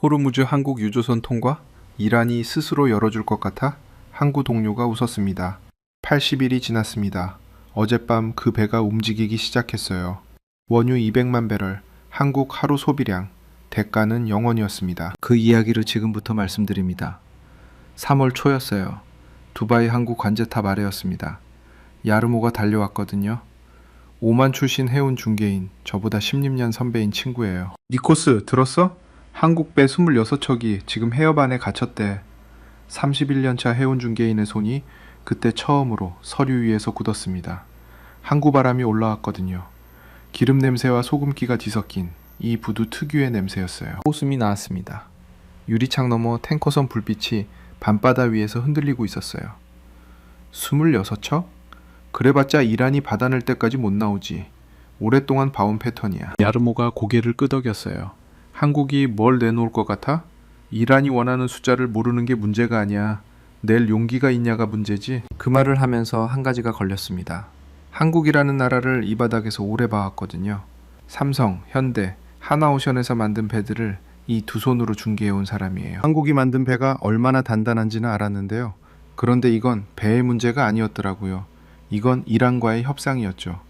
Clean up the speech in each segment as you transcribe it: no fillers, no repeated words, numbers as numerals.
호르무즈 한국 유조선 통과? 이란이 스스로 열어줄 것 같아? 항구 동료가 웃었습니다. 80일이 지났습니다. 어젯밤 그 배가 움직이기 시작했어요. 원유 200만 배럴, 한국 하루 소비량, 대가는 0원이었습니다. 그 이야기를 지금부터 말씀드립니다. 3월 초였어요. 두바이 항구 관제탑 아래였습니다. 야르모가 달려왔거든요. 오만 출신 해운 중개인, 저보다 16년 선배인 친구예요. 니코스, 들었어? 한국 배 26척이 지금 해협 안에 갇혔대. 31년차 해운 중개인의 손이 그때 처음으로 서류 위에서 굳었습니다. 항구 바람이 올라왔거든요. 기름 냄새와 소금기가 뒤섞인 이 부두 특유의 냄새였어요. 호수음이 나왔습니다. 유리창 너머 탱커선 불빛이 밤바다 위에서 흔들리고 있었어요. 26척? 그래봤자 이란이 받아낼 때까지 못 나오지. 오랫동안 봐온 패턴이야. 야르모가 고개를 끄덕였어요. 한국이 뭘 내놓을 것 같아? 이란이 원하는 숫자를 모르는 게 문제가 아니야. 낼 용기가 있냐가 문제지. 그 말을 하면서 한 가지가 걸렸습니다. 한국이라는 나라를 이 바닥에서 오래 봐왔거든요. 삼성, 현대, 하나오션에서 만든 배들을 이 두 손으로 중개해온 사람이에요. 한국이 만든 배가 얼마나 단단한지는 알았는데요. 그런데 이건 배의 문제가 아니었더라고요. 이건 이란과의 협상이었죠.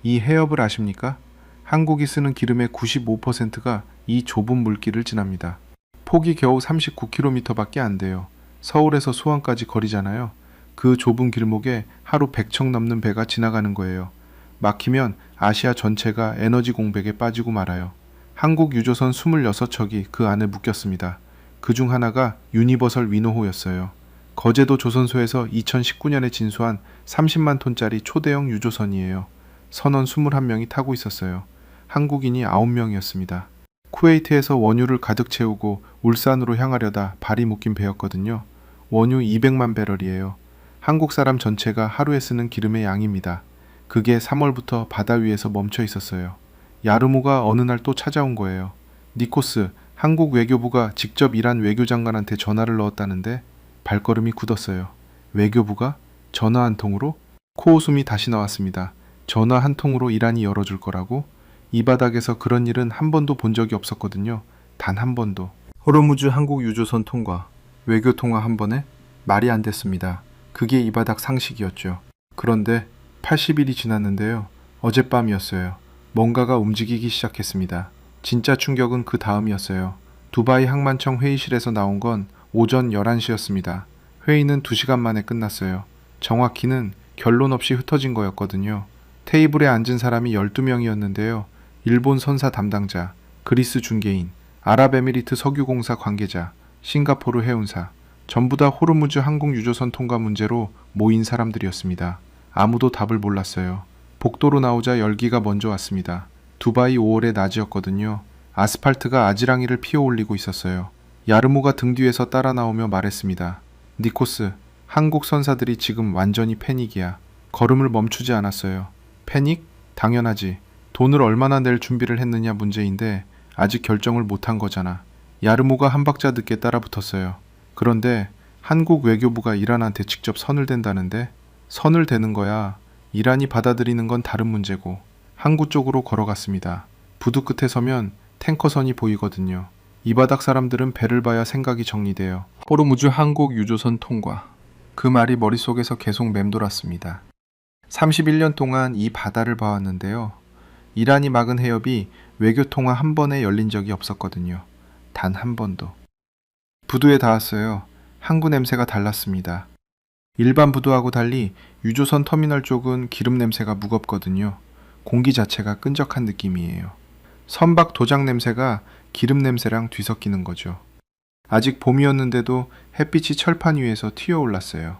이 해협을 아십니까? 한국이 쓰는 기름의 95%가 이 좁은 물길을 지납니다. 폭이 겨우 39km밖에 안 돼요. 서울에서 수원까지 거리잖아요. 그 좁은 길목에 하루 100척 넘는 배가 지나가는 거예요. 막히면 아시아 전체가 에너지 공백에 빠지고 말아요. 한국 유조선 26척이 그 안에 묶였습니다. 그중 하나가 유니버설 위노호였어요. 거제도 조선소에서 2019년에 진수한 30만 톤짜리 초대형 유조선이에요. 선원 21명이 타고 있었어요. 한국인이 9명이었습니다. 쿠웨이트에서 원유를 가득 채우고 울산으로 향하려다 발이 묶인 배였거든요. 원유 200만 배럴이에요. 한국 사람 전체가 하루에 쓰는 기름의 양입니다. 그게 3월부터 바다 위에서 멈춰 있었어요. 야르모가 어느 날 또 찾아온 거예요. 니코스, 한국 외교부가 직접 이란 외교장관한테 전화를 넣었다는데 발걸음이 굳었어요. 외교부가? 전화 한 통으로? 코웃음이 다시 나왔습니다. 전화 한 통으로 이란이 열어줄 거라고? 이 바닥에서 그런 일은 한 번도 본 적이 없었거든요. 단 한 번도. 호르무즈 한국 유조선 통과, 외교 통화 한 번에? 말이 안 됐습니다. 그게 이 바닥 상식이었죠. 그런데 80일이 지났는데요. 어젯밤이었어요. 뭔가가 움직이기 시작했습니다. 진짜 충격은 그 다음이었어요. 두바이 항만청 회의실에서 나온 건 오전 11시였습니다. 회의는 2시간 만에 끝났어요. 정확히는 결론 없이 흩어진 거였거든요. 테이블에 앉은 사람이 12명이었는데요. 일본 선사 담당자, 그리스 중개인, 아랍에미리트 석유공사 관계자, 싱가포르 해운사, 전부 다 호르무즈 항공 유조선 통과 문제로 모인 사람들이었습니다. 아무도 답을 몰랐어요. 복도로 나오자 열기가 먼저 왔습니다. 두바이 5월의 낮이었거든요. 아스팔트가 아지랑이를 피어올리고 있었어요. 야르모가 등 뒤에서 따라 나오며 말했습니다. 니코스, 한국 선사들이 지금 완전히 패닉이야. 걸음을 멈추지 않았어요. 패닉? 당연하지. 돈을 얼마나 낼 준비를 했느냐 문제인데 아직 결정을 못한 거잖아. 야르모가 한 박자 늦게 따라붙었어요. 그런데 한국 외교부가 이란한테 직접 선을 댄다는데? 선을 대는 거야. 이란이 받아들이는 건 다른 문제고. 항구 쪽으로 걸어갔습니다. 부두 끝에 서면 탱커선이 보이거든요. 이 바닥 사람들은 배를 봐야 생각이 정리돼요. 호르무즈 한국 유조선 통과. 그 말이 머릿속에서 계속 맴돌았습니다. 31년 동안 이 바다를 봐왔는데요. 이란이 막은 해협이 외교통화 한 번에 열린 적이 없었거든요. 단 한 번도. 부두에 닿았어요. 항구 냄새가 달랐습니다. 일반 부두하고 달리 유조선 터미널 쪽은 기름 냄새가 무겁거든요. 공기 자체가 끈적한 느낌이에요. 선박 도장 냄새가 기름 냄새랑 뒤섞이는 거죠. 아직 봄이었는데도 햇빛이 철판 위에서 튀어올랐어요.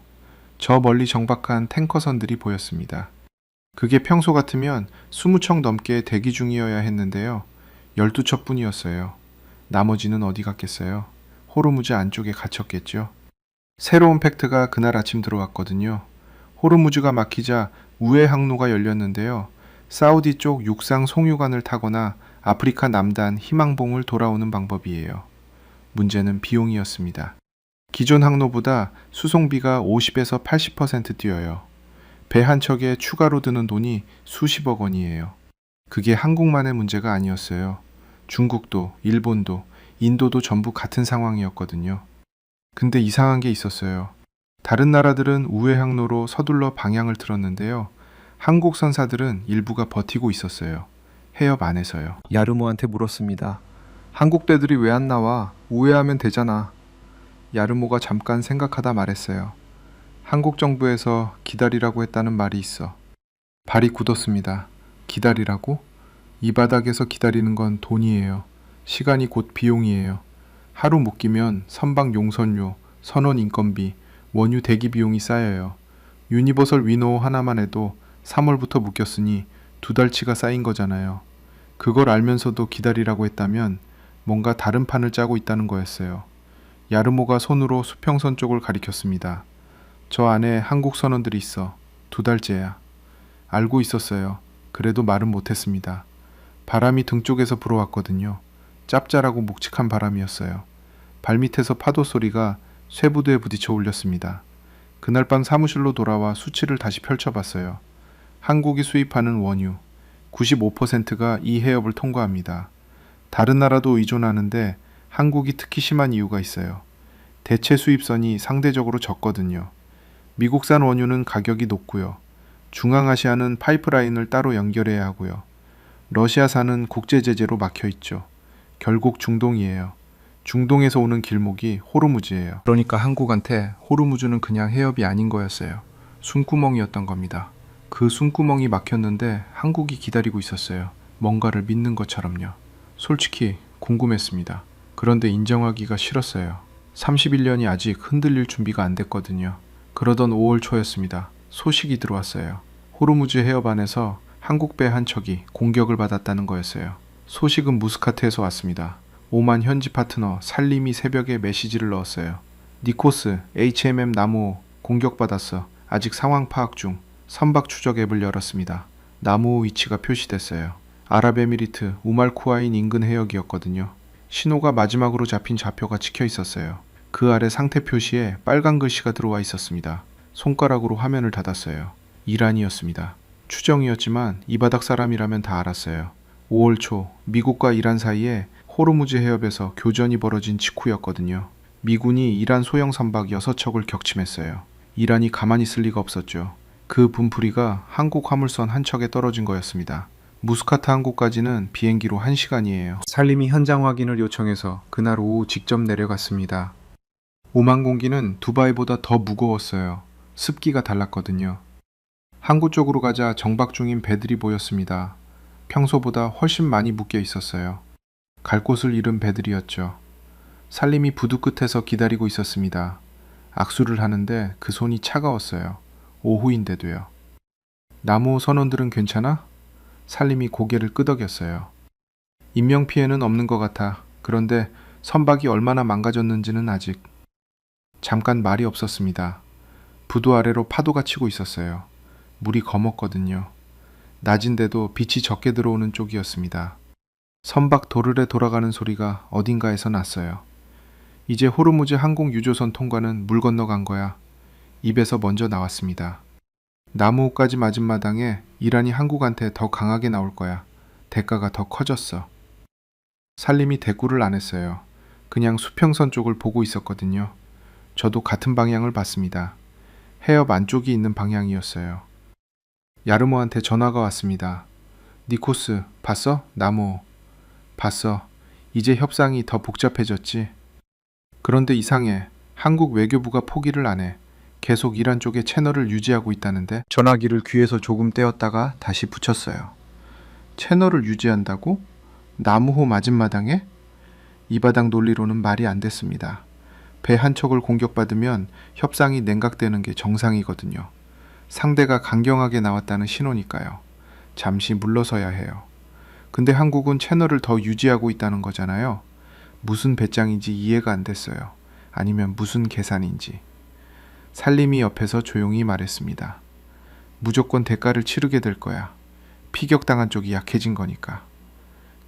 저 멀리 정박한 탱커선들이 보였습니다. 그게 평소 같으면 20척 넘게 대기 중이어야 했는데요. 12척뿐이었어요. 나머지는 어디 갔겠어요? 호르무즈 안쪽에 갇혔겠죠. 새로운 팩트가 그날 아침 들어왔거든요. 호르무즈가 막히자 우회 항로가 열렸는데요. 사우디 쪽 육상 송유관을 타거나 아프리카 남단 희망봉을 돌아오는 방법이에요. 문제는 비용이었습니다. 기존 항로보다 수송비가 50에서 80% 뛰어요. 배 한 척에 추가로 드는 돈이 수십억 원이에요. 그게 한국만의 문제가 아니었어요. 중국도, 일본도, 인도도 전부 같은 상황이었거든요. 근데 이상한 게 있었어요. 다른 나라들은 우회 항로로 서둘러 방향을 틀었는데요. 한국 선사들은 일부가 버티고 있었어요. 해협 안에서요. 야르모한테 물었습니다. 한국대들이 왜 안 나와? 우회하면 되잖아. 야르모가 잠깐 생각하다 말했어요. 한국 정부에서 기다리라고 했다는 말이 있어. 발이 굳었습니다. 기다리라고? 이 바닥에서 기다리는 건 돈이에요. 시간이 곧 비용이에요. 하루 못 끼면 선박 용선료, 선원 인건비, 원유 대기 비용이 쌓여요. 유니버설 위노 하나만 해도 3월부터 묶였으니 2달치가 쌓인 거잖아요. 그걸 알면서도 기다리라고 했다면 뭔가 다른 판을 짜고 있다는 거였어요. 야르모가 손으로 수평선 쪽을 가리켰습니다. 저 안에 한국 선원들이 있어. 2달째야. 알고 있었어요. 그래도 말은 못했습니다. 바람이 등 쪽에서 불어왔거든요. 짭짤하고 묵직한 바람이었어요. 발밑에서 파도 소리가 쇠부두에 부딪혀 울렸습니다. 그날 밤 사무실로 돌아와 수치를 다시 펼쳐봤어요. 한국이 수입하는 원유 95%가 이 해협을 통과합니다. 다른 나라도 의존하는데 한국이 특히 심한 이유가 있어요. 대체 수입선이 상대적으로 적거든요. 미국산 원유는 가격이 높고요. 중앙아시아는 파이프라인을 따로 연결해야 하고요. 러시아산은 국제 제재로 막혀 있죠. 결국 중동이에요. 중동에서 오는 길목이 호르무즈예요. 그러니까 한국한테 호르무즈는 그냥 해협이 아닌 거였어요. 숨구멍이었던 겁니다. 그 숨구멍이 막혔는데 한국이 기다리고 있었어요. 뭔가를 믿는 것처럼요. 솔직히 궁금했습니다. 그런데 인정하기가 싫었어요. 31년이 아직 흔들릴 준비가 안 됐거든요. 그러던 5월 초였습니다. 소식이 들어왔어요. 호르무즈 해협 안에서 한국 배 한 척이 공격을 받았다는 거였어요. 소식은 무스카트에서 왔습니다. 오만 현지 파트너 살림이 새벽에 메시지를 넣었어요. 니코스, HMM 나무호 공격받았어. 아직 상황 파악 중. 선박 추적 앱을 열었습니다. 나무호 위치가 표시됐어요. 아랍에미리트 우말쿠아인 인근 해역이었거든요. 신호가 마지막으로 잡힌 좌표가 찍혀 있었어요. 그 아래 상태 표시에 빨간 글씨가 들어와 있었습니다. 손가락으로 화면을 닫았어요. 이란이었습니다. 추정이었지만 이 바닥 사람이라면 다 알았어요. 5월 초 미국과 이란 사이에 호르무즈 해협에서 교전이 벌어진 직후였거든요. 미군이 이란 소형 선박 6척을 격침했어요. 이란이 가만히 있을 리가 없었죠. 그 분풀이가 한국 화물선 한 척에 떨어진 거였습니다. 무스카트 항구까지는 비행기로 1시간이에요. 살림이 현장 확인을 요청해서 그날 오후 직접 내려갔습니다. 오만 공기는 두바이보다 더 무거웠어요. 습기가 달랐거든요. 항구 쪽으로 가자 정박 중인 배들이 보였습니다. 평소보다 훨씬 많이 묶여 있었어요. 갈 곳을 잃은 배들이었죠. 살림이 부두 끝에서 기다리고 있었습니다. 악수를 하는데 그 손이 차가웠어요. 오후인데도요. 나무 선원들은 괜찮아? 살림이 고개를 끄덕였어요. 인명피해는 없는 것 같아. 그런데 선박이 얼마나 망가졌는지는 아직. 잠깐 말이 없었습니다. 부두 아래로 파도가 치고 있었어요. 물이 검었거든요. 낮인데도 빛이 적게 들어오는 쪽이었습니다. 선박 도르래 돌아가는 소리가 어딘가에서 났어요. 이제 호르무즈 항공 유조선 통과는 물 건너간 거야. 입에서 먼저 나왔습니다. 나무호까지 맞은 마당에 이란이 한국한테 더 강하게 나올 거야. 대가가 더 커졌어. 살림이 대꾸를 안 했어요. 그냥 수평선 쪽을 보고 있었거든요. 저도 같은 방향을 봤습니다. 해협 안쪽이 있는 방향이었어요. 야르모한테 전화가 왔습니다. 니코스, 봤어? 나무호. 봤어. 이제 협상이 더 복잡해졌지. 그런데 이상해. 한국 외교부가 포기를 안 해. 계속 이란 쪽에 채널을 유지하고 있다는데. 전화기를 귀에서 조금 떼었다가 다시 붙였어요. 채널을 유지한다고? 나무호 맞은 마당에? 이 바닥 논리로는 말이 안 됐습니다. 배 한 척을 공격받으면 협상이 냉각되는 게 정상이거든요. 상대가 강경하게 나왔다는 신호니까요. 잠시 물러서야 해요. 근데 한국은 채널을 더 유지하고 있다는 거잖아요. 무슨 배짱인지 이해가 안 됐어요. 아니면 무슨 계산인지. 살림이 옆에서 조용히 말했습니다. 무조건 대가를 치르게 될 거야. 피격당한 쪽이 약해진 거니까.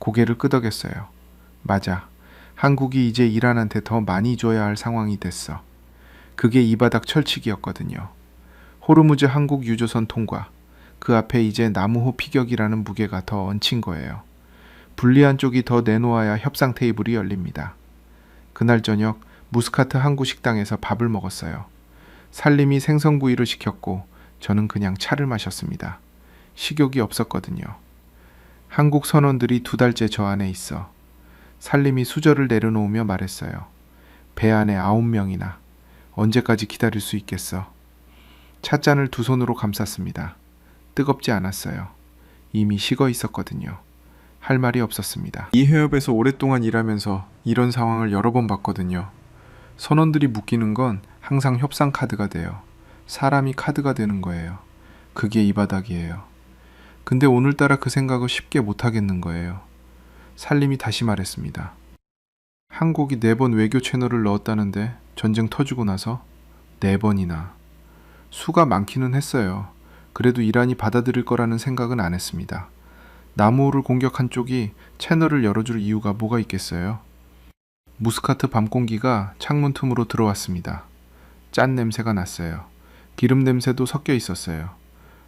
고개를 끄덕였어요. 맞아. 한국이 이제 이란한테 더 많이 줘야 할 상황이 됐어. 그게 이 바닥 철칙이었거든요. 호르무즈 한국 유조선 통과. 그 앞에 이제 나무호 피격이라는 무게가 더 얹힌 거예요. 불리한 쪽이 더 내놓아야 협상 테이블이 열립니다. 그날 저녁 무스카트 항구 식당에서 밥을 먹었어요. 살림이 생선구이를 시켰고 저는 그냥 차를 마셨습니다. 식욕이 없었거든요. 한국 선원들이 2달째 저 안에 있어. 살림이 수저를 내려놓으며 말했어요. 배 안에 9명이나. 언제까지 기다릴 수 있겠어. 찻잔을 2손으로 감쌌습니다. 뜨겁지 않았어요. 이미 식어 있었거든요. 할 말이 없었습니다. 이 해협에서 오랫동안 일하면서 이런 상황을 여러 번 봤거든요. 선원들이 묶이는 건 항상 협상 카드가 돼요. 사람이 카드가 되는 거예요. 그게 이 바닥이에요. 근데 오늘따라 그 생각을 쉽게 못 하겠는 거예요. 살림이 다시 말했습니다. 한국이 4번 외교 채널을 넣었다는데 전쟁 터지고 나서 4번이나. 수가 많기는 했어요. 그래도 이란이 받아들일 거라는 생각은 안 했습니다. 나무호를 공격한 쪽이 채널을 열어줄 이유가 뭐가 있겠어요? 무스카트 밤 공기가 창문 틈으로 들어왔습니다. 짠 냄새가 났어요. 기름 냄새도 섞여 있었어요.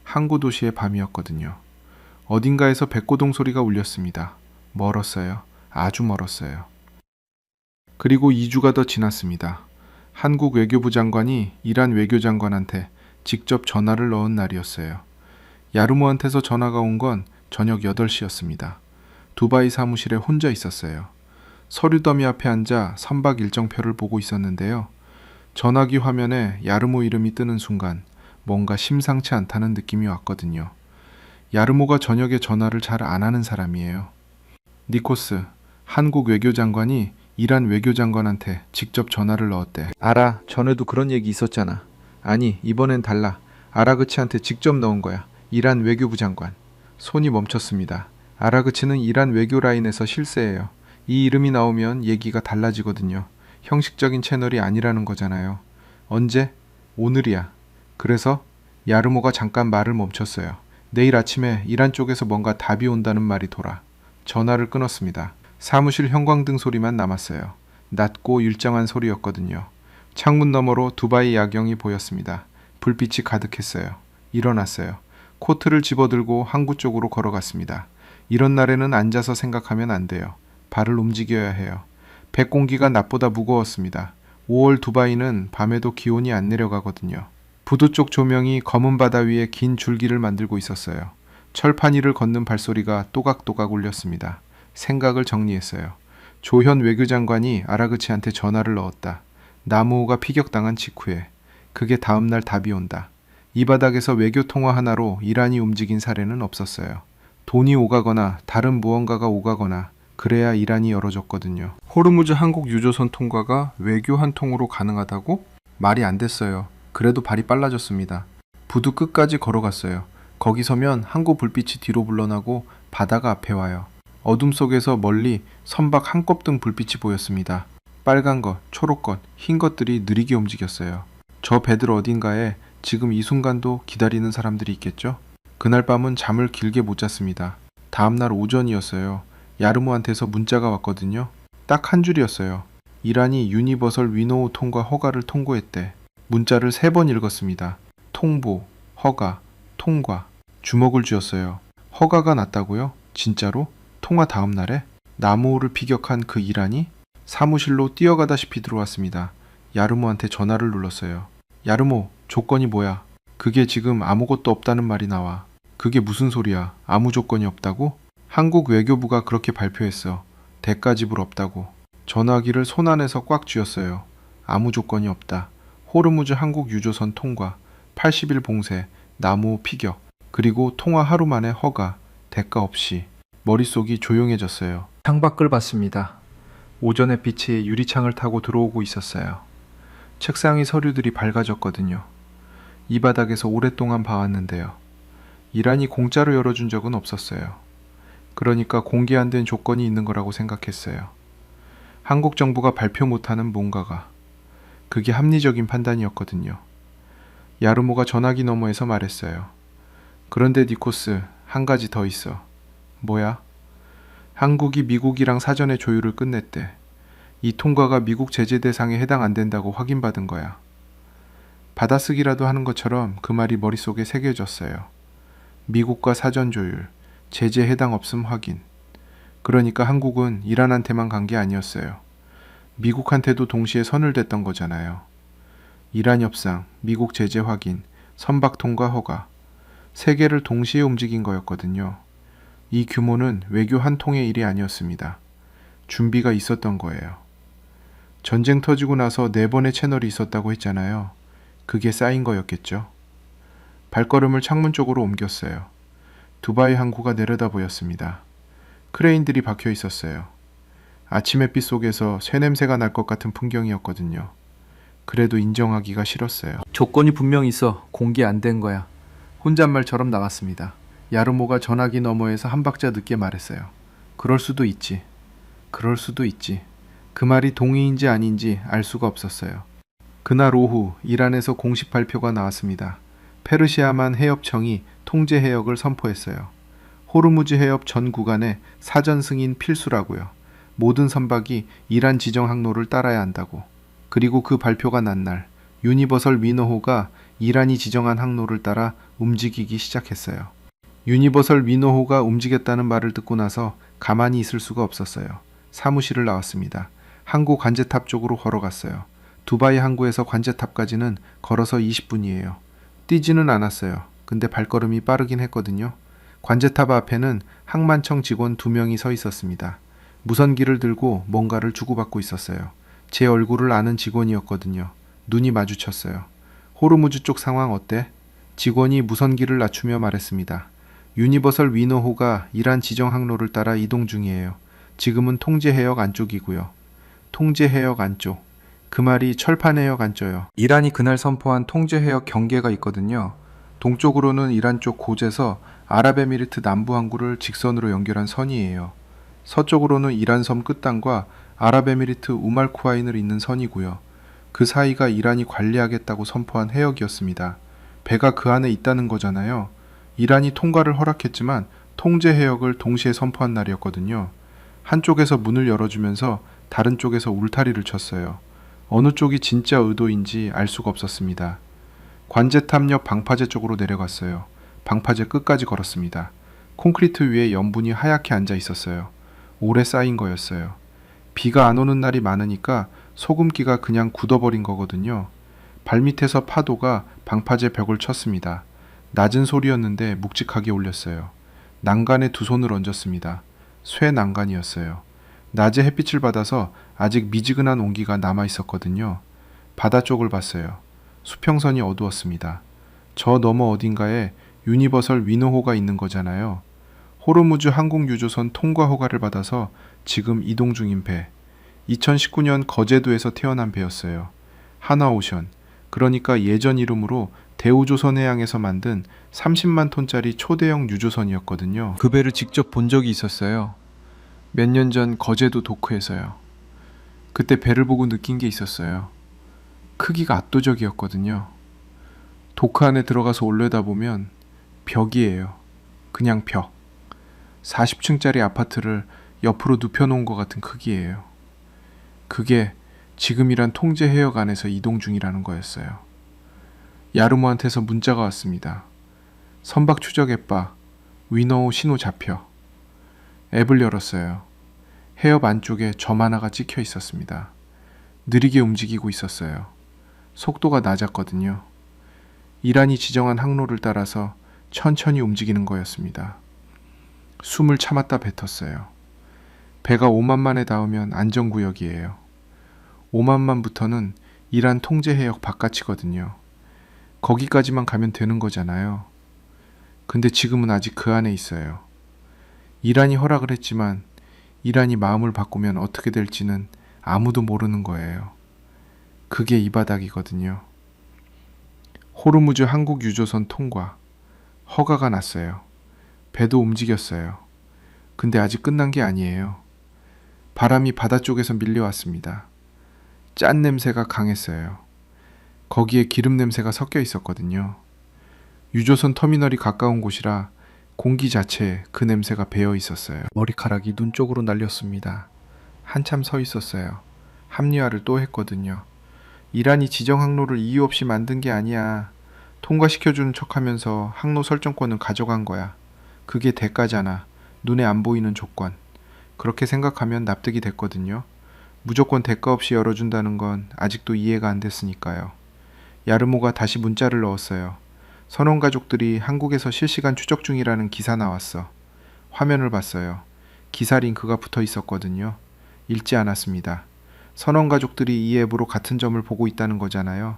항구 도시의 밤이었거든요. 어딘가에서 백고동 소리가 울렸습니다. 멀었어요. 아주 멀었어요. 그리고 2주가 더 지났습니다. 한국 외교부 장관이 이란 외교장관한테 직접 전화를 넣은 날이었어요. 야르모한테서 전화가 온 건 저녁 8시였습니다. 두바이 사무실에 혼자 있었어요. 서류 더미 앞에 앉아 선박 일정표를 보고 있었는데요. 전화기 화면에 야르모 이름이 뜨는 순간 뭔가 심상치 않다는 느낌이 왔거든요. 야르모가 저녁에 전화를 잘 안 하는 사람이에요. 니코스, 한국 외교장관이 이란 외교장관한테 직접 전화를 넣었대. 알아, 전에도 그런 얘기 있었잖아. 아니, 이번엔 달라. 아라그치한테 직접 넣은 거야. 이란 외교부 장관. 손이 멈췄습니다. 아라그치는 이란 외교 라인에서 실세예요. 이 이름이 나오면 얘기가 달라지거든요. 형식적인 채널이 아니라는 거잖아요. 언제? 오늘이야. 그래서 야르모가 잠깐 말을 멈췄어요. 내일 아침에 이란 쪽에서 뭔가 답이 온다는 말이 돌아. 전화를 끊었습니다. 사무실 형광등 소리만 남았어요. 낮고 일정한 소리였거든요. 창문 너머로 두바이 야경이 보였습니다. 불빛이 가득했어요. 일어났어요. 코트를 집어들고 항구 쪽으로 걸어갔습니다. 이런 날에는 앉아서 생각하면 안 돼요. 발을 움직여야 해요. 배 공기가 낮보다 무거웠습니다. 5월 두바이는 밤에도 기온이 안 내려가거든요. 부두 쪽 조명이 검은 바다 위에 긴 줄기를 만들고 있었어요. 철판 위를 걷는 발소리가 또각또각 울렸습니다. 생각을 정리했어요. 조현 외교장관이 아라그치한테 전화를 넣었다. 나무호가 피격당한 직후에. 그게 다음날 답이 온다. 이 바닥에서 외교 통화 하나로 이란이 움직인 사례는 없었어요. 돈이 오가거나 다른 무언가가 오가거나 그래야 이란이 열어줬거든요. 호르무즈 한국 유조선 통과가 외교 한 통으로 가능하다고? 말이 안 됐어요. 그래도 발이 빨라졌습니다. 부두 끝까지 걸어갔어요. 거기 서면 항구 불빛이 뒤로 물러나고 바다가 앞에 와요. 어둠 속에서 멀리 선박 한kop등 불빛이 보였습니다. 빨간 것, 초록 것, 흰 것들이 느리게 움직였어요. 저 배들 어딘가에 지금 이 순간도 기다리는 사람들이 있겠죠? 그날 밤은 잠을 길게 못 잤습니다. 다음날 오전이었어요. 야르모한테서 문자가 왔거든요. 딱 한 줄이었어요. 이란이 유니버설 위노우 통과 허가를 통고했대. 문자를 3번 읽었습니다. 통보, 허가, 통과. 주먹을 쥐었어요. 허가가 났다고요? 진짜로? 통화 다음 날에? 나무호를 피격한 그 이란이? 사무실로 뛰어가다시피 들어왔습니다. 야르모한테 전화를 눌렀어요. 야르모, 조건이 뭐야? 그게 지금 아무것도 없다는 말이 나와. 그게 무슨 소리야? 아무 조건이 없다고? 한국 외교부가 그렇게 발표했어. 대가 지불 없다고. 전화기를 손 안에서 꽉 쥐었어요. 아무 조건이 없다. 호르무즈 한국 유조선 통과, 80일 봉쇄, 나무호 피격, 그리고 통화 하루 만에 허가, 대가 없이. 머릿속이 조용해졌어요. 창밖을 봤습니다. 오전의 빛이 유리창을 타고 들어오고 있었어요. 책상 위 서류들이 밝아졌거든요. 이 바닥에서 오랫동안 봐왔는데요. 이란이 공짜로 열어준 적은 없었어요. 그러니까 공개 안 된 조건이 있는 거라고 생각했어요. 한국 정부가 발표 못하는 뭔가가. 그게 합리적인 판단이었거든요. 야르모가 전화기 너머에서 말했어요. 그런데 니코스, 한 가지 더 있어. 뭐야? 한국이 미국이랑 사전에 조율을 끝냈대. 이 통과가 미국 제재 대상에 해당 안 된다고 확인받은 거야. 받아쓰기라도 하는 것처럼 그 말이 머릿속에 새겨졌어요. 미국과 사전 조율, 제재 해당 없음 확인. 그러니까 한국은 이란한테만 간 게 아니었어요. 미국한테도 동시에 선을 댔던 거잖아요. 이란 협상, 미국 제재 확인, 선박 통과 허가. 세 개를 동시에 움직인 거였거든요. 이 규모는 외교 한 통의 일이 아니었습니다. 준비가 있었던 거예요. 전쟁 터지고 나서 4번의 채널이 있었다고 했잖아요. 그게 쌓인 거였겠죠. 발걸음을 창문 쪽으로 옮겼어요. 두바이 항구가 내려다 보였습니다. 크레인들이 박혀 있었어요. 아침 햇빛 속에서 쇠 냄새가 날 것 같은 풍경이었거든요. 그래도 인정하기가 싫었어요. 조건이 분명 있어. 공개 안 된 거야. 혼잣말처럼 나갔습니다. 야르모가 전화기 너머에서 한 박자 늦게 말했어요. 그럴 수도 있지. 그럴 수도 있지. 그 말이 동의인지 아닌지 알 수가 없었어요. 그날 오후 이란에서 공식 발표가 나왔습니다. 페르시아만 해협청이 통제 해역을 선포했어요. 호르무즈 해협 전 구간에 사전 승인 필수라고요. 모든 선박이 이란 지정 항로를 따라야 한다고. 그리고 그 발표가 난 날 유니버설 위너호가 이란이 지정한 항로를 따라 움직이기 시작했어요. 유니버설 위너호가 움직였다는 말을 듣고 나서 가만히 있을 수가 없었어요. 사무실을 나왔습니다. 항구 관제탑 쪽으로 걸어갔어요. 두바이 항구에서 관제탑까지는 걸어서 20분이에요. 뛰지는 않았어요. 근데 발걸음이 빠르긴 했거든요. 관제탑 앞에는 항만청 직원 2명이 서 있었습니다. 무선기를 들고 뭔가를 주고받고 있었어요. 제 얼굴을 아는 직원이었거든요. 눈이 마주쳤어요. 호르무즈 쪽 상황 어때? 직원이 무선기를 낮추며 말했습니다. 유니버설 위너호가 이란 지정 항로를 따라 이동 중이에요. 지금은 통제 해역 안쪽이고요. 통제 해역 안쪽. 그 말이 철판 해역 안쪽요. 이란이 그날 선포한 통제 해역 경계가 있거든요. 동쪽으로는 이란 쪽 고제서 아랍에미리트 남부 항구를 직선으로 연결한 선이에요. 서쪽으로는 이란 섬 끝단과 아랍에미리트 우말쿠아인을 잇는 선이고요. 그 사이가 이란이 관리하겠다고 선포한 해역이었습니다. 배가 그 안에 있다는 거잖아요. 이란이 통과를 허락했지만 통제 해역을 동시에 선포한 날이었거든요. 한쪽에서 문을 열어주면서 다른 쪽에서 울타리를 쳤어요. 어느 쪽이 진짜 의도인지 알 수가 없었습니다. 관제탑 옆 방파제 쪽으로 내려갔어요. 방파제 끝까지 걸었습니다. 콘크리트 위에 염분이 하얗게 앉아 있었어요. 오래 쌓인 거였어요. 비가 안 오는 날이 많으니까 소금기가 그냥 굳어버린 거거든요. 발밑에서 파도가 방파제 벽을 쳤습니다. 낮은 소리였는데 묵직하게 울렸어요. 난간에 2손을 얹었습니다. 쇠 난간이었어요. 낮에 햇빛을 받아서 아직 미지근한 온기가 남아 있었거든요. 바다 쪽을 봤어요. 수평선이 어두웠습니다. 저 너머 어딘가에 유니버설 위너호가 있는 거잖아요. 호르무즈 항공유조선 통과 허가를 받아서 지금 이동 중인 배. 2019년 거제도에서 태어난 배였어요. 하나오션. 그러니까 예전 이름으로 대우조선해양에서 만든 30만 톤짜리 초대형 유조선이었거든요. 그 배를 직접 본 적이 있었어요. 몇 년 전 거제도 도크에서요. 그때 배를 보고 느낀 게 있었어요. 크기가 압도적이었거든요. 도크 안에 들어가서 올려다보면 벽이에요. 그냥 벽. 40층짜리 아파트를 옆으로 눕혀놓은 것 같은 크기예요. 그게 지금이란 통제 해역 안에서 이동 중이라는 거였어요. 야르모한테서 문자가 왔습니다. 선박 추적 앱바, 위너호 신호 잡혀. 앱을 열었어요. 해협 안쪽에 점 하나가 찍혀 있었습니다. 느리게 움직이고 있었어요. 속도가 낮았거든요. 이란이 지정한 항로를 따라서 천천히 움직이는 거였습니다. 숨을 참았다 뱉었어요. 배가 오만만에 닿으면 안전구역이에요. 오만만부터는 이란 통제 해역 바깥이거든요. 거기까지만 가면 되는 거잖아요. 근데 지금은 아직 그 안에 있어요. 이란이 허락을 했지만 이란이 마음을 바꾸면 어떻게 될지는 아무도 모르는 거예요. 그게 이 바닥이거든요. 호르무즈 한국 유조선 통과. 허가가 났어요. 배도 움직였어요. 근데 아직 끝난 게 아니에요. 바람이 바다 쪽에서 밀려왔습니다. 짠 냄새가 강했어요. 거기에 기름 냄새가 섞여 있었거든요. 유조선 터미널이 가까운 곳이라 공기 자체에 그 냄새가 배어 있었어요. 머리카락이 눈 쪽으로 날렸습니다. 한참 서 있었어요. 합리화를 또 했거든요. 이란이 지정 항로를 이유 없이 만든 게 아니야. 통과시켜주는 척하면서 항로 설정권을 가져간 거야. 그게 대가잖아. 눈에 안 보이는 조건. 그렇게 생각하면 납득이 됐거든요. 무조건 대가 없이 열어준다는 건 아직도 이해가 안 됐으니까요. 야르모가 다시 문자를 넣었어요. 선원 가족들이 한국에서 실시간 추적 중이라는 기사 나왔어. 화면을 봤어요. 기사 링크가 붙어 있었거든요. 읽지 않았습니다. 선원 가족들이 이 앱으로 같은 점을 보고 있다는 거잖아요.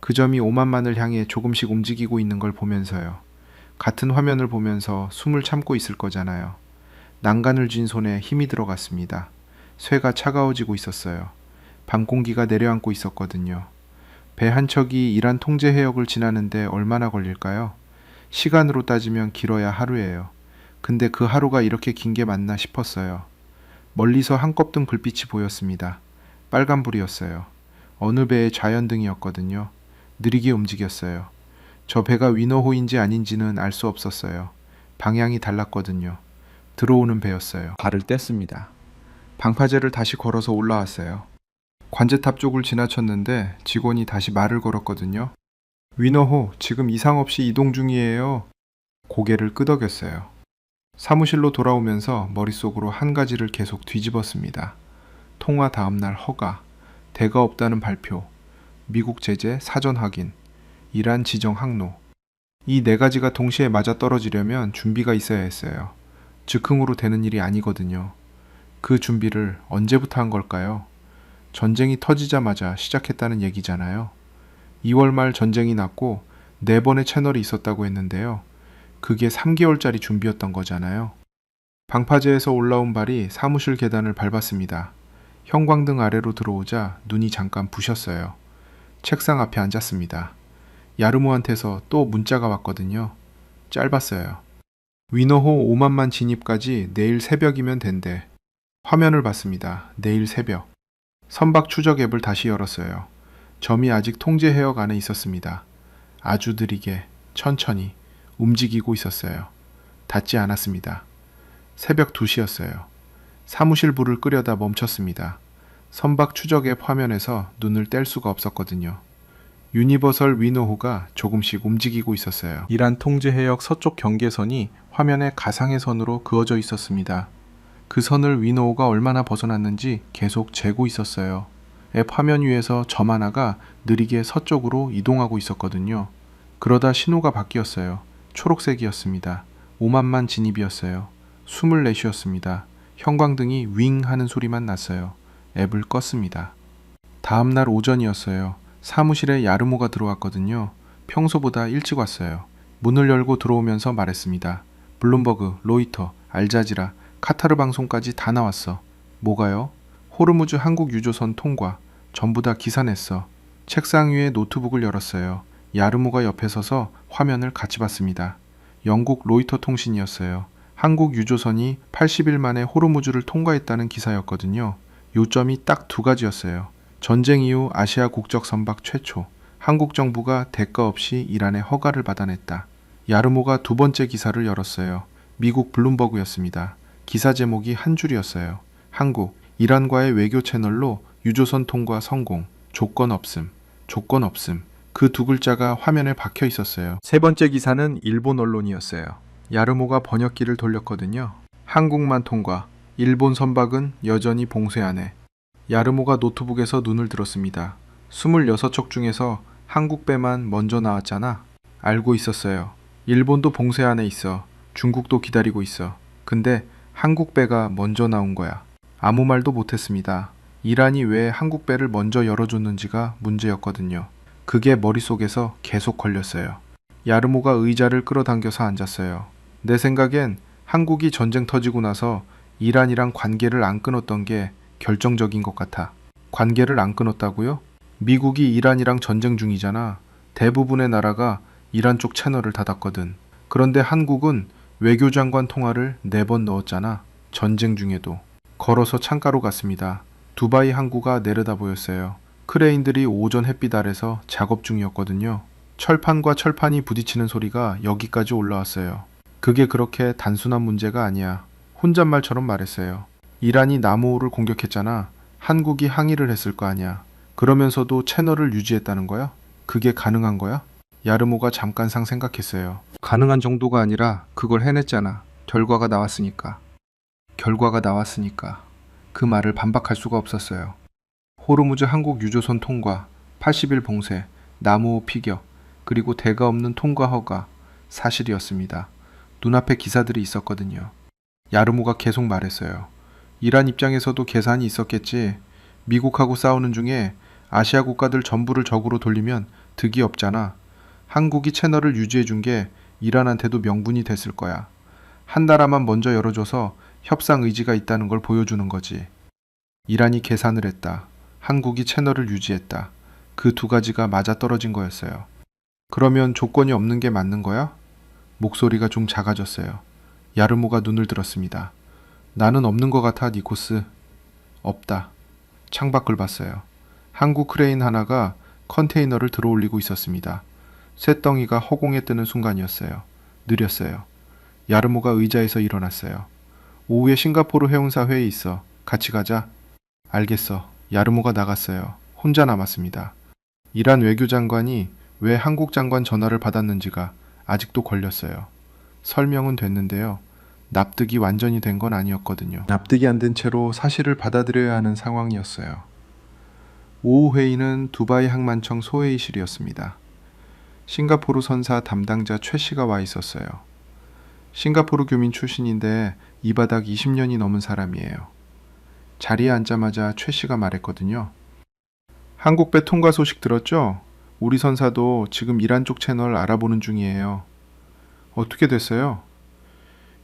그 점이 오만만을 향해 조금씩 움직이고 있는 걸 보면서요. 같은 화면을 보면서 숨을 참고 있을 거잖아요. 난간을 쥔 손에 힘이 들어갔습니다. 쇠가 차가워지고 있었어요. 밤 공기가 내려앉고 있었거든요. 배 한 척이 이란 통제 해역을 지나는데 얼마나 걸릴까요? 시간으로 따지면 길어야 하루예요. 근데 그 하루가 이렇게 긴 게 맞나 싶었어요. 멀리서 한kop등 불빛이 보였습니다. 빨간불이었어요. 어느 배의 좌연등이었거든요. 느리게 움직였어요. 저 배가 위너호인지 아닌지는 알 수 없었어요. 방향이 달랐거든요. 들어오는 배였어요. 발을 뗐습니다. 방파제를 다시 걸어서 올라왔어요. 관제탑 쪽을 지나쳤는데 직원이 다시 말을 걸었거든요. 위너호, 지금 이상 없이 이동 중이에요. 고개를 끄덕였어요. 사무실로 돌아오면서 머릿속으로 한 가지를 계속 뒤집었습니다. 통화 다음날 허가, 대가 없다는 발표, 미국 제재 사전 확인, 이란 지정 항로. 이 네 가지가 동시에 맞아떨어지려면 준비가 있어야 했어요. 즉흥으로 되는 일이 아니거든요. 그 준비를 언제부터 한 걸까요? 전쟁이 터지자마자 시작했다는 얘기잖아요. 2월 말 전쟁이 났고 4번의 채널이 있었다고 했는데요. 그게 3개월짜리 준비였던 거잖아요. 방파제에서 올라온 발이 사무실 계단을 밟았습니다. 형광등 아래로 들어오자 눈이 잠깐 부셨어요. 책상 앞에 앉았습니다. 야르모한테서 또 문자가 왔거든요. 짧았어요. 위너호 5만만 진입까지 내일 새벽이면 된대. 화면을 봤습니다. 내일 새벽. 선박 추적 앱을 다시 열었어요. 점이 아직 통제 해역 안에 있었습니다. 아주 느리게, 천천히 움직이고 있었어요. 닿지 않았습니다. 새벽 2시였어요. 사무실 불을 끄려다 멈췄습니다. 선박 추적 앱 화면에서 눈을 뗄 수가 없었거든요. 유니버설 위너호가 조금씩 움직이고 있었어요. 이란 통제 해역 서쪽 경계선이 화면에 가상의 선으로 그어져 있었습니다. 그 선을 위너호가 얼마나 벗어났는지 계속 재고 있었어요. 앱 화면 위에서 점 하나가 느리게 서쪽으로 이동하고 있었거든요. 그러다 신호가 바뀌었어요. 초록색이었습니다. 5만만 진입이었어요. 숨을 내쉬었습니다. 형광등이 윙 하는 소리만 났어요. 앱을 껐습니다. 다음날 오전이었어요. 사무실에 야르모가 들어왔거든요. 평소보다 일찍 왔어요. 문을 열고 들어오면서 말했습니다. 블룸버그, 로이터, 알자지라, 카타르 방송까지 다 나왔어. 뭐가요? 호르무즈 한국 유조선 통과. 전부 다 기사 냈어. 책상 위에 노트북을 열었어요. 야르모가 옆에 서서 화면을 같이 봤습니다. 영국 로이터 통신이었어요. 한국 유조선이 80일 만에 호르무즈를 통과했다는 기사였거든요. 요점이 딱 2가지였어요. 전쟁 이후 아시아 국적 선박 최초. 한국 정부가 대가 없이 이란의 허가를 받아냈다. 야르모가 2번째 기사를 열었어요. 미국 블룸버그였습니다. 기사 제목이 한 줄이었어요. 한국, 이란과의 외교 채널로 유조선 통과 성공. 조건 없음. 조건 없음. 그 2글자가 화면에 박혀 있었어요. 3번째 기사는 일본 언론이었어요. 야르모가 번역기를 돌렸거든요. 한국만 통과. 일본 선박은 여전히 봉쇄 안에. 야르모가 노트북에서 눈을 들었습니다. 26척 중에서 한국 배만 먼저 나왔잖아. 알고 있었어요. 일본도 봉쇄 안에 있어. 중국도 기다리고 있어. 근데 한국 배가 먼저 나온 거야. 아무 말도 못했습니다. 이란이 왜 한국 배를 먼저 열어줬는지가 문제였거든요. 그게 머릿속에서 계속 걸렸어요. 야르모가 의자를 끌어당겨서 앉았어요. 내 생각엔 한국이 전쟁 터지고 나서 이란이랑 관계를 안 끊었던 게 결정적인 것 같아. 관계를 안 끊었다고요? 미국이 이란이랑 전쟁 중이잖아. 대부분의 나라가 이란 쪽 채널을 닫았거든. 그런데 한국은 외교장관 통화를 4번 넣었잖아. 전쟁 중에도. 걸어서 창가로 갔습니다. 두바이 항구가 내려다 보였어요. 크레인들이 오전 햇빛 아래서 작업 중이었거든요. 철판과 철판이 부딪히는 소리가 여기까지 올라왔어요. 그게 그렇게 단순한 문제가 아니야. 혼잣말처럼 말했어요. 이란이 남호를 공격했잖아. 한국이 항의를 했을 거 아니야. 그러면서도 채널을 유지했다는 거야? 그게 가능한 거야? 야르모가 잠깐상 생각했어요. 가능한 정도가 아니라 그걸 해냈잖아. 결과가 나왔으니까. 결과가 나왔으니까. 그 말을 반박할 수가 없었어요. 호르무즈 한국 유조선 통과, 80일 봉쇄, 남우호 피격, 그리고 대가 없는 통과 허가, 사실이었습니다. 눈앞에 기사들이 있었거든요. 야르무가 계속 말했어요. 이란 입장에서도 계산이 있었겠지. 미국하고 싸우는 중에 아시아 국가들 전부를 적으로 돌리면 득이 없잖아. 한국이 채널을 유지해 준 게 이란한테도 명분이 됐을 거야. 한 나라만 먼저 열어줘서 협상 의지가 있다는 걸 보여주는 거지. 이란이 계산을 했다. 한국이 채널을 유지했다. 그 두 가지가 맞아떨어진 거였어요. 그러면 조건이 없는 게 맞는 거야? 목소리가 좀 작아졌어요. 야르모가 눈을 들었습니다. 나는 없는 것 같아, 니코스. 없다. 창밖을 봤어요. 한국 크레인 하나가 컨테이너를 들어올리고 있었습니다. 쇳덩이가 허공에 뜨는 순간이었어요. 느렸어요. 야르모가 의자에서 일어났어요. 오후에 싱가포르 해운사 회의 있어. 같이 가자. 알겠어. 야르모가 나갔어요. 혼자 남았습니다. 이란 외교장관이 왜 한국 장관 전화를 받았는지가 아직도 걸렸어요. 설명은 됐는데요. 납득이 완전히 된 건 아니었거든요. 납득이 안 된 채로 사실을 받아들여야 하는 상황이었어요. 오후 회의는 두바이 항만청 소회의실이었습니다. 싱가포르 선사 담당자 최 씨가 와 있었어요. 싱가포르 교민 출신인데 이 바닥 20년이 넘은 사람이에요. 자리에 앉자마자 최 씨가 말했거든요. 한국배 통과 소식 들었죠? 우리 선사도 지금 이란 쪽 채널 알아보는 중이에요. 어떻게 됐어요?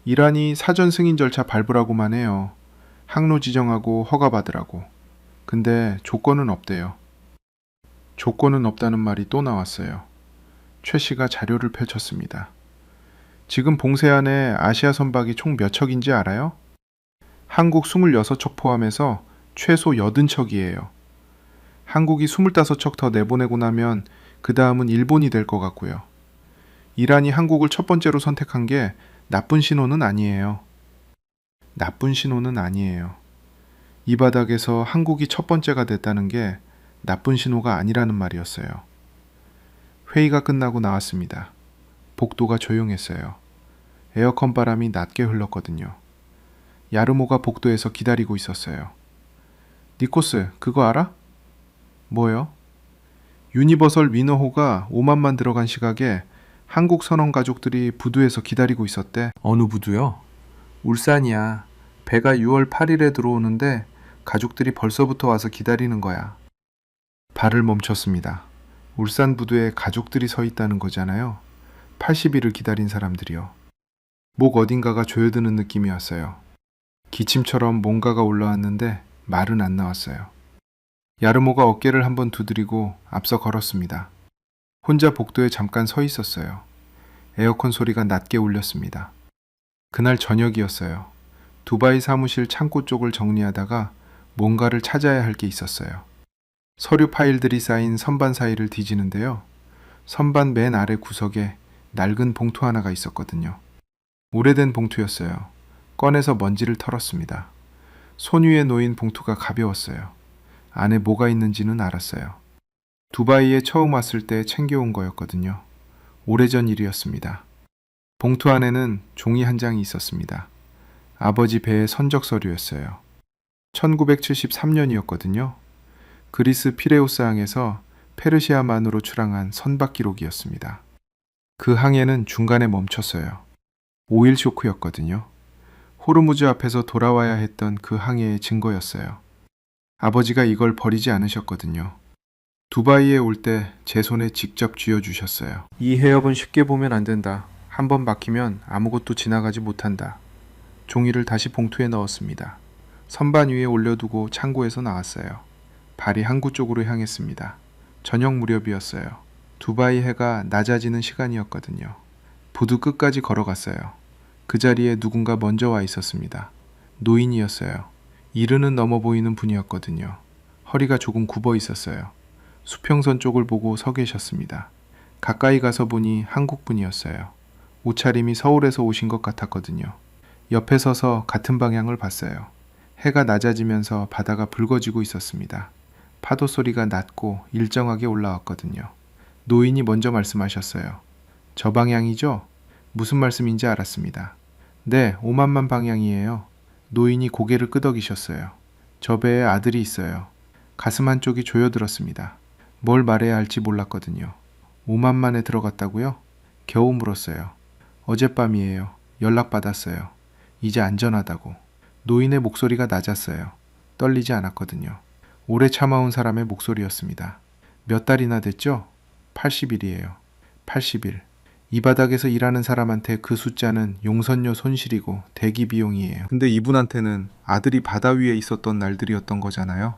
이란이 사전 승인 절차 밟으라고만 해요. 항로 지정하고 허가 받으라고. 근데 조건은 없대요. 조건은 없다는 말이 또 나왔어요. 최 씨가 자료를 펼쳤습니다. 지금 봉쇄안에 아시아 선박이 총 몇 척인지 알아요? 한국 26척 포함해서 최소 80척이에요. 한국이 25척 더 내보내고 나면 그 다음은 일본이 될 것 같고요. 이란이 한국을 첫 번째로 선택한 게 나쁜 신호는 아니에요. 나쁜 신호는 아니에요. 이 바닥에서 한국이 첫 번째가 됐다는 게 나쁜 신호가 아니라는 말이었어요. 회의가 끝나고 나왔습니다. 복도가 조용했어요. 에어컨 바람이 낮게 흘렀거든요. 야르모가 복도에서 기다리고 있었어요. 니코스, 그거 알아? 뭐요? 유니버설 위너호가 5만만 들어간 시각에 한국 선원 가족들이 부두에서 기다리고 있었대. 어느 부두요? 울산이야. 배가 6월 8일에 들어오는데 가족들이 벌써부터 와서 기다리는 거야. 발을 멈췄습니다. 울산 부두에 가족들이 서 있다는 거잖아요. 80일을 기다린 사람들이요. 목 어딘가가 조여드는 느낌이었어요. 기침처럼 뭔가가 올라왔는데 말은 안 나왔어요. 야르모가 어깨를 한번 두드리고 앞서 걸었습니다. 혼자 복도에 잠깐 서 있었어요. 에어컨 소리가 낮게 울렸습니다. 그날 저녁이었어요. 두바이 사무실 창고 쪽을 정리하다가 뭔가를 찾아야 할 게 있었어요. 서류 파일들이 쌓인 선반 사이를 뒤지는데요. 선반 맨 아래 구석에 낡은 봉투 하나가 있었거든요. 오래된 봉투였어요. 꺼내서 먼지를 털었습니다. 손 위에 놓인 봉투가 가벼웠어요. 안에 뭐가 있는지는 알았어요. 두바이에 처음 왔을 때 챙겨온 거였거든요. 오래전 일이었습니다. 봉투 안에는 종이 한 장이 있었습니다. 아버지 배의 선적 서류였어요. 1973년이었거든요. 그리스 피레우스 항에서 페르시아만으로 출항한 선박 기록이었습니다. 그 항해는 중간에 멈췄어요. 오일 쇼크였거든요. 호르무즈 앞에서 돌아와야 했던 그 항해의 증거였어요. 아버지가 이걸 버리지 않으셨거든요. 두바이에 올 때 제 손에 직접 쥐어주셨어요. 이 해협은 쉽게 보면 안 된다. 한번 막히면 아무것도 지나가지 못한다. 종이를 다시 봉투에 넣었습니다. 선반 위에 올려두고 창고에서 나왔어요. 발이 항구 쪽으로 향했습니다. 저녁 무렵이었어요. 두바이 해가 낮아지는 시간이었거든요. 부두 끝까지 걸어갔어요. 그 자리에 누군가 먼저 와 있었습니다. 노인이었어요. 이르는 넘어 보이는 분이었거든요. 허리가 조금 굽어 있었어요. 수평선 쪽을 보고 서 계셨습니다. 가까이 가서 보니 한국분이었어요. 옷차림이 서울에서 오신 것 같았거든요. 옆에 서서 같은 방향을 봤어요. 해가 낮아지면서 바다가 붉어지고 있었습니다. 파도 소리가 낮고 일정하게 올라왔거든요. 노인이 먼저 말씀하셨어요. 저 방향이죠? 무슨 말씀인지 알았습니다. 네, 오만만 방향이에요. 노인이 고개를 끄덕이셨어요. 저 배에 아들이 있어요. 가슴 한쪽이 조여들었습니다. 뭘 말해야 할지 몰랐거든요. 5만 만에 들어갔다고요? 겨우 물었어요. 어젯밤이에요. 연락받았어요. 이제 안전하다고. 노인의 목소리가 낮았어요. 떨리지 않았거든요. 오래 참아온 사람의 목소리였습니다. 몇 달이나 됐죠? 80일이에요. 80일. 이 바닥에서 일하는 사람한테 그 숫자는 용선료 손실이고 대기 비용이에요. 근데 이분한테는 아들이 바다 위에 있었던 날들이었던 거잖아요.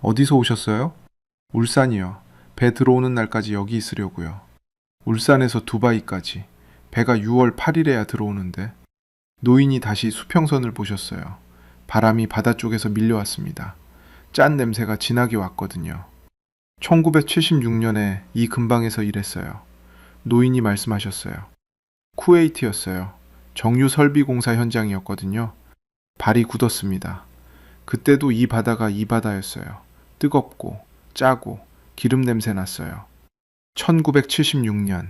어디서 오셨어요? 울산이요. 배 들어오는 날까지 여기 있으려고요. 울산에서 두바이까지. 배가 6월 8일에야 들어오는데. 노인이 다시 수평선을 보셨어요. 바람이 바다 쪽에서 밀려왔습니다. 짠 냄새가 진하게 왔거든요. 1976년에 이 근방에서 일했어요. 노인이 말씀하셨어요. 쿠웨이트였어요. 정유 설비 공사 현장이었거든요. 발이 굳었습니다. 그때도 이 바다가 이 바다였어요. 뜨겁고 짜고 기름 냄새 났어요. 1976년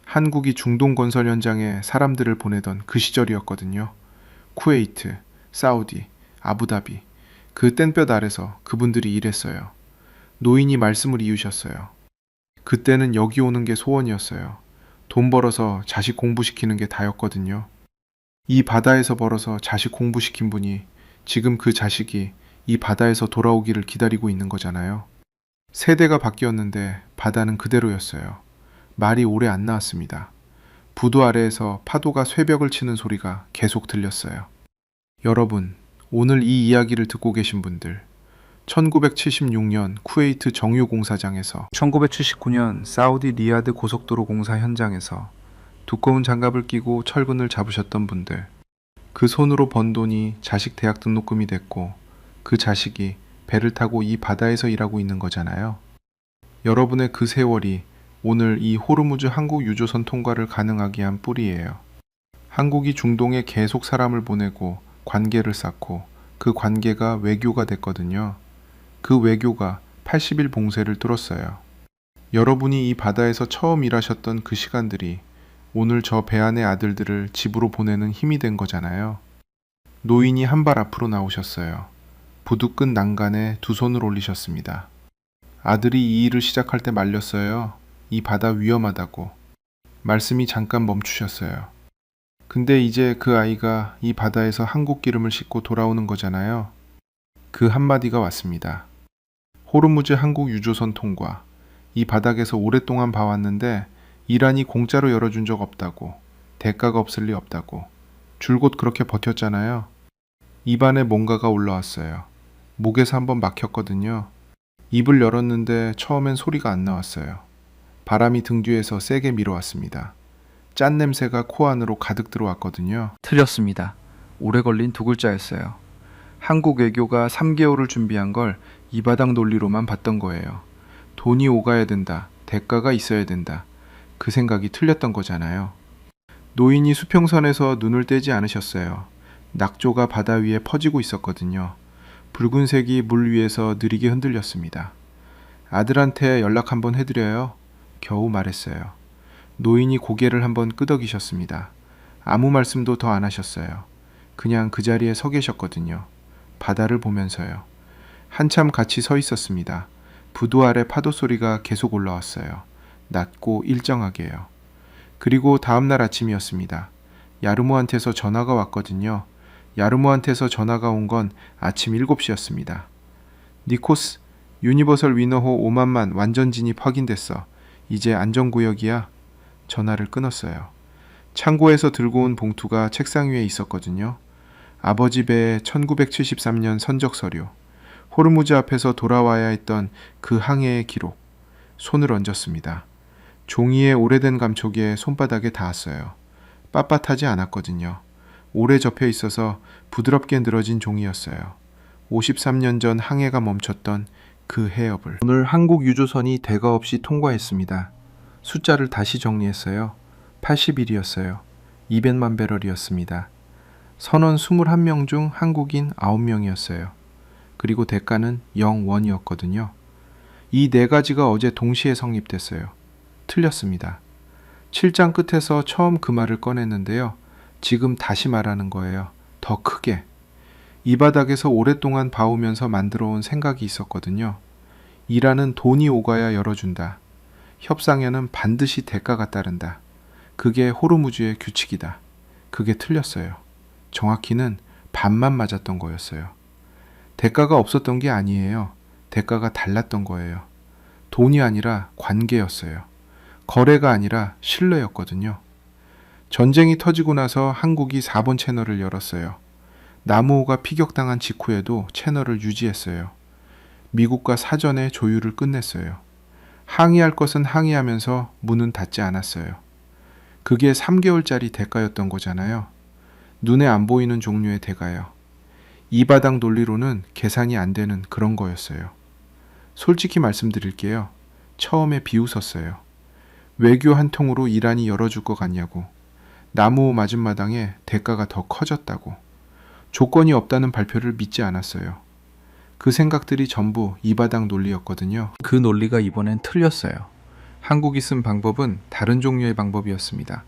한국이 중동 건설 현장에 사람들을 보내던 그 시절이었거든요. 쿠웨이트, 사우디, 아부다비 그 땡볕 아래서 그분들이 일했어요. 노인이 말씀을 이으셨어요. 그때는 여기 오는 게 소원이었어요. 돈 벌어서 자식 공부시키는 게 다였거든요. 이 바다에서 벌어서 자식 공부시킨 분이 지금 그 자식이 이 바다에서 돌아오기를 기다리고 있는 거잖아요. 세대가 바뀌었는데 바다는 그대로였어요. 말이 오래 안 나왔습니다. 부두 아래에서 파도가 쇠벽을 치는 소리가 계속 들렸어요. 여러분, 오늘 이 이야기를 듣고 계신 분들, 1976년 쿠웨이트 정유 공사장에서 1979년 사우디 리야드 고속도로 공사 현장에서 두꺼운 장갑을 끼고 철근을 잡으셨던 분들, 그 손으로 번 돈이 자식 대학 등록금이 됐고 그 자식이 배를 타고 이 바다에서 일하고 있는 거잖아요. 여러분의 그 세월이 오늘 이 호르무즈 한국 유조선 통과를 가능하게 한 뿌리예요. 한국이 중동에 계속 사람을 보내고 관계를 쌓고 그 관계가 외교가 됐거든요. 그 외교가 80일 봉쇄를 뚫었어요. 여러분이 이 바다에서 처음 일하셨던 그 시간들이 오늘 저 배 안의 아들들을 집으로 보내는 힘이 된 거잖아요. 노인이 한 발 앞으로 나오셨어요. 부두끈 난간에 두 손을 올리셨습니다. 아들이 이 일을 시작할 때 말렸어요. 이 바다 위험하다고. 말씀이 잠깐 멈추셨어요. 근데 이제 그 아이가 이 바다에서 한국 기름을 싣고 돌아오는 거잖아요. 그 한마디가 왔습니다. 호르무즈 한국 유조선 통과. 이 바닥에서 오랫동안 봐왔는데 이란이 공짜로 열어준 적 없다고. 대가가 없을 리 없다고. 줄곧 그렇게 버텼잖아요. 입안에 뭔가가 올라왔어요. 목에서 한번 막혔거든요. 입을 열었는데 처음엔 소리가 안 나왔어요. 바람이 등 뒤에서 세게 밀어왔습니다. 짠 냄새가 코 안으로 가득 들어왔거든요. 틀렸습니다. 오래 걸린 두 글자였어요. 한국 외교가 3개월을 준비한 걸 이 바닥 논리로만 봤던 거예요. 돈이 오가야 된다. 대가가 있어야 된다. 그 생각이 틀렸던 거잖아요. 노인이 수평선에서 눈을 떼지 않으셨어요. 낙조가 바다 위에 퍼지고 있었거든요. 붉은색이 물 위에서 느리게 흔들렸습니다. 아들한테 연락 한번 해드려요. 겨우 말했어요. 노인이 고개를 한번 끄덕이셨습니다. 아무 말씀도 더 안 하셨어요. 그냥 그 자리에 서 계셨거든요. 바다를 보면서요. 한참 같이 서 있었습니다. 부두 아래 파도 소리가 계속 올라왔어요. 낮고 일정하게요. 그리고 다음날 아침이었습니다. 야르모한테서 전화가 왔거든요. 야르모한테서 전화가 온 건 아침 7시였습니다. 니코스, 유니버설 위너호 5만만 완전 진입 확인됐어. 이제 안전구역이야. 전화를 끊었어요. 창고에서 들고 온 봉투가 책상 위에 있었거든요. 아버지 배의 1973년 선적 서류. 호르무즈 앞에서 돌아와야 했던 그 항해의 기록. 손을 얹었습니다. 종이의 오래된 감촉에 손바닥에 닿았어요. 빳빳하지 않았거든요. 오래 접혀 있어서 부드럽게 늘어진 종이였어요. 53년 전 항해가 멈췄던 그 해협을. 오늘 한국 유조선이 대가 없이 통과했습니다. 숫자를 다시 정리했어요. 80일이었어요. 200만 배럴이었습니다. 선원 21명 중 한국인 9명이었어요. 그리고 대가는 0원이었거든요. 이 네 가지가 어제 동시에 성립됐어요. 틀렸습니다. 7장 끝에서 처음 그 말을 꺼냈는데요. 지금 다시 말하는 거예요. 더 크게. 이 바닥에서 오랫동안 봐오면서 만들어 온 생각이 있었거든요. 일하는 돈이 오가야 열어준다. 협상에는 반드시 대가가 따른다. 그게 호르무즈의 규칙이다. 그게 틀렸어요. 정확히는 반만 맞았던 거였어요. 대가가 없었던 게 아니에요. 대가가 달랐던 거예요. 돈이 아니라 관계였어요. 거래가 아니라 신뢰였거든요. 전쟁이 터지고 나서 한국이 4번 채널을 열었어요. 남우호가 피격당한 직후에도 채널을 유지했어요. 미국과 사전에 조율을 끝냈어요. 항의할 것은 항의하면서 문은 닫지 않았어요. 그게 3개월짜리 대가였던 거잖아요. 눈에 안 보이는 종류의 대가요. 이 바닥 논리로는 계산이 안 되는 그런 거였어요. 솔직히 말씀드릴게요. 처음에 비웃었어요. 외교 한 통으로 이란이 열어줄 것 같냐고. 나무호 맞은 마당에 대가가 더 커졌다고. 조건이 없다는 발표를 믿지 않았어요. 그 생각들이 전부 이 바닥 논리였거든요. 그 논리가 이번엔 틀렸어요. 한국이 쓴 방법은 다른 종류의 방법이었습니다.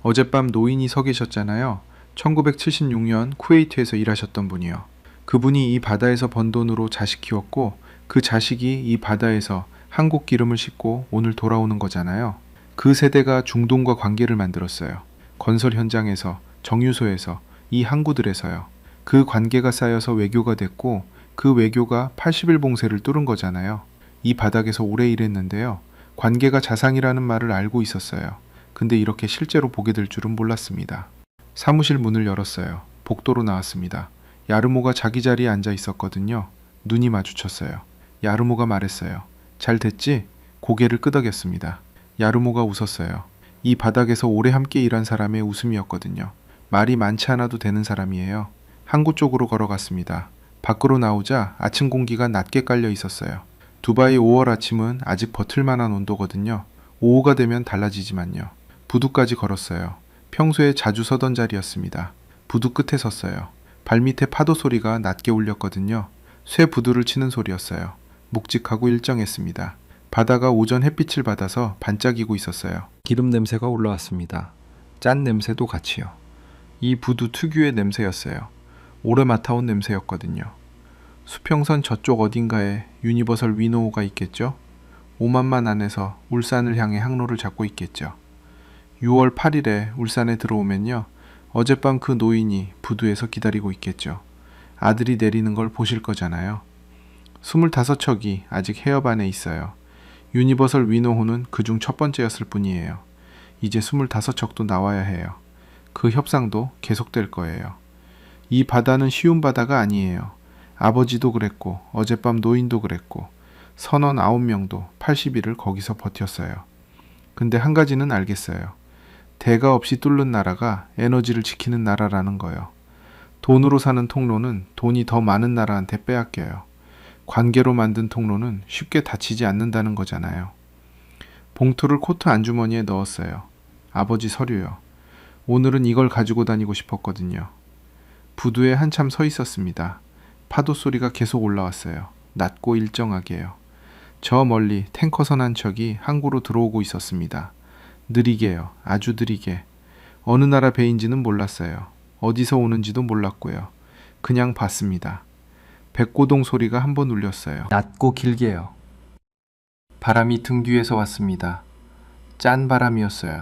어젯밤 노인이 서 계셨잖아요. 1976년 쿠웨이트에서 일하셨던 분이요. 그분이 이 바다에서 번 돈으로 자식 키웠고 그 자식이 이 바다에서 한국 기름을 싣고 오늘 돌아오는 거잖아요. 그 세대가 중동과 관계를 만들었어요. 건설 현장에서, 정유소에서, 이 항구들에서요. 그 관계가 쌓여서 외교가 됐고 그 외교가 80일 봉쇄를 뚫은 거잖아요. 이 바닥에서 오래 일했는데요. 관계가 자상이라는 말을 알고 있었어요. 근데 이렇게 실제로 보게 될 줄은 몰랐습니다. 사무실 문을 열었어요. 복도로 나왔습니다. 야르모가 자기 자리에 앉아 있었거든요. 눈이 마주쳤어요. 야르모가 말했어요. 잘 됐지? 고개를 끄덕였습니다. 야르모가 웃었어요. 이 바닥에서 오래 함께 일한 사람의 웃음이었거든요. 말이 많지 않아도 되는 사람이에요. 항구 쪽으로 걸어갔습니다. 밖으로 나오자 아침 공기가 낮게 깔려 있었어요. 두바이 5월 아침은 아직 버틸만한 온도거든요. 오후가 되면 달라지지만요. 부두까지 걸었어요. 평소에 자주 서던 자리였습니다. 부두 끝에 섰어요. 발밑에 파도 소리가 낮게 울렸거든요. 쇠 부두를 치는 소리였어요. 묵직하고 일정했습니다. 바다가 오전 햇빛을 받아서 반짝이고 있었어요. 기름 냄새가 올라왔습니다. 짠 냄새도 같이요. 이 부두 특유의 냄새였어요. 오래 맡아온 냄새였거든요. 수평선 저쪽 어딘가에 유니버설 위노호가 있겠죠? 오만만 안에서 울산을 향해 항로를 잡고 있겠죠. 6월 8일에 울산에 들어오면요. 어젯밤 그 노인이 부두에서 기다리고 있겠죠. 아들이 내리는 걸 보실 거잖아요. 25척이 아직 해협 안에 있어요. 유니버설 위노호는 그중 첫 번째였을 뿐이에요. 이제 25척도 나와야 해요. 그 협상도 계속될 거예요. 이 바다는 쉬운 바다가 아니에요. 아버지도 그랬고 어젯밤 노인도 그랬고 선원 9명도 80일을 거기서 버텼어요. 근데 한 가지는 알겠어요. 대가 없이 뚫는 나라가 에너지를 지키는 나라라는 거요. 돈으로 사는 통로는 돈이 더 많은 나라한테 빼앗겨요. 관계로 만든 통로는 쉽게 닫히지 않는다는 거잖아요. 봉투를 코트 안주머니에 넣었어요. 아버지 서류요. 오늘은 이걸 가지고 다니고 싶었거든요. 부두에 한참 서 있었습니다. 파도 소리가 계속 올라왔어요. 낮고 일정하게요. 저 멀리 탱커선 한 척이 항구로 들어오고 있었습니다. 느리게요. 아주 느리게. 어느 나라 배인지는 몰랐어요. 어디서 오는지도 몰랐고요. 그냥 봤습니다. 백고동 소리가 한번 울렸어요. 낮고 길게요. 바람이 등 뒤에서 왔습니다. 짠 바람이었어요.